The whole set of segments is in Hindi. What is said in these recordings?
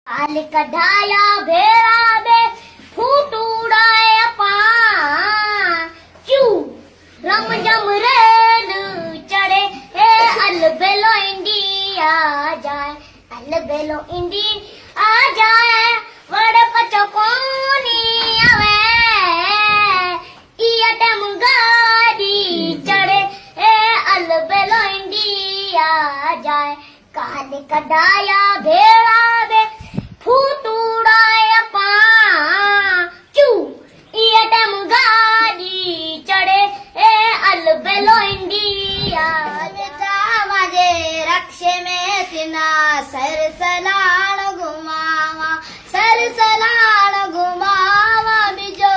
हाल कढ़ाया भेड़ा दे फूट उड़ाया पा क्यों रम जम रेल चढ़े ए अलबेलो इंडिया जाए अलबेलो इंडिया आ जाए वड़ पचो कोनी आवे इयटम गाड़ी चढ़े ए अलबेलो इंडिया जाए काल कढ़ाया भेड़ा दे फूट उड़ाया पा क्यों इयटम गाड़ी चढ़े ए अलबेलो इंडिया माझे रक्षे में तिना सरसलाण घुमावा बीजो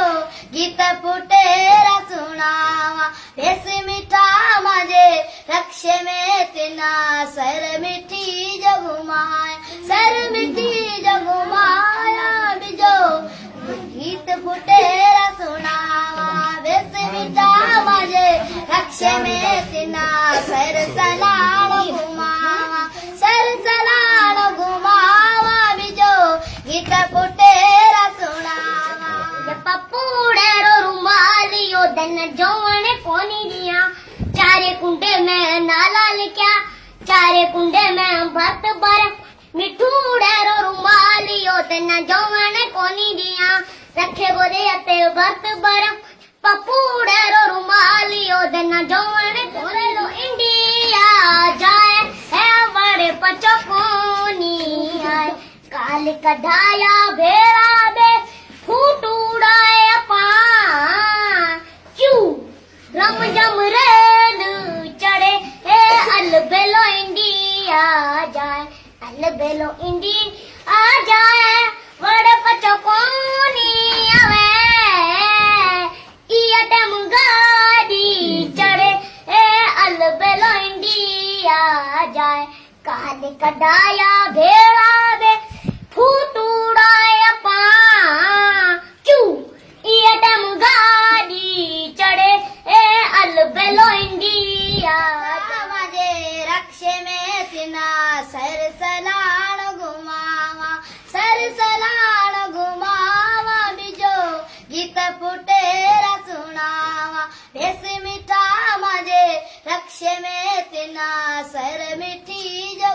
गीत पुटेरा सुनावा भेस मीठा माझे रक्षे में तिना सर मिठी जो घुमाया बीजो गीत पुटेरा सुनावा भेस मीठा माझे रक्षे में तिना सरसलाण घुमावा बीजो गीत पुटेरा सुनावा पपूड़ेरो रुमालियो दन जौने कोनी दिया चारे कुंडे में नाला लिखा चारे कुंडे में भत बर मिठूड़ेरो रुमालियो दन जौने कोनी दिया रखे बोले अते भत बर पपूड़ेरो रुमालियो दन जौने कोरेलो इंडिया जाए है बड़े पचो कोनी आए काल कढ़ाया भेड़ा दे फूट उड़ाया पा क्यों रम जम रेल चढ़े ए अलबेलो इंडिया जाए अलबेलो इंडिया आ जाए वड़े पचो कोनी आवे इयटम गाड़ी चढ़े ए अलबेलो इंडिया जाए काल कढ़ाया भेड़ा दे फूट उड़ाया पा क्यों इयटम गाड़ी चढ़े ए अलबेलो इंडिया माझे रक्षे में तिना सरसलाण घुमावा बीजो गीत पुटेरा सुनावा भेस मीठा माझे रक्षे में तिना सर मिठी जो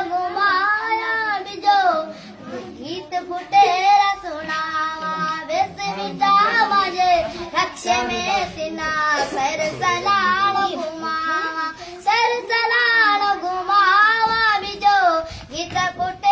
घुमाया बीजो गीत पुटेरा सुनावा भेस मीठा माझे रक्षे में तिना सरसलाण घुमावा बीजो गीत पुटेरा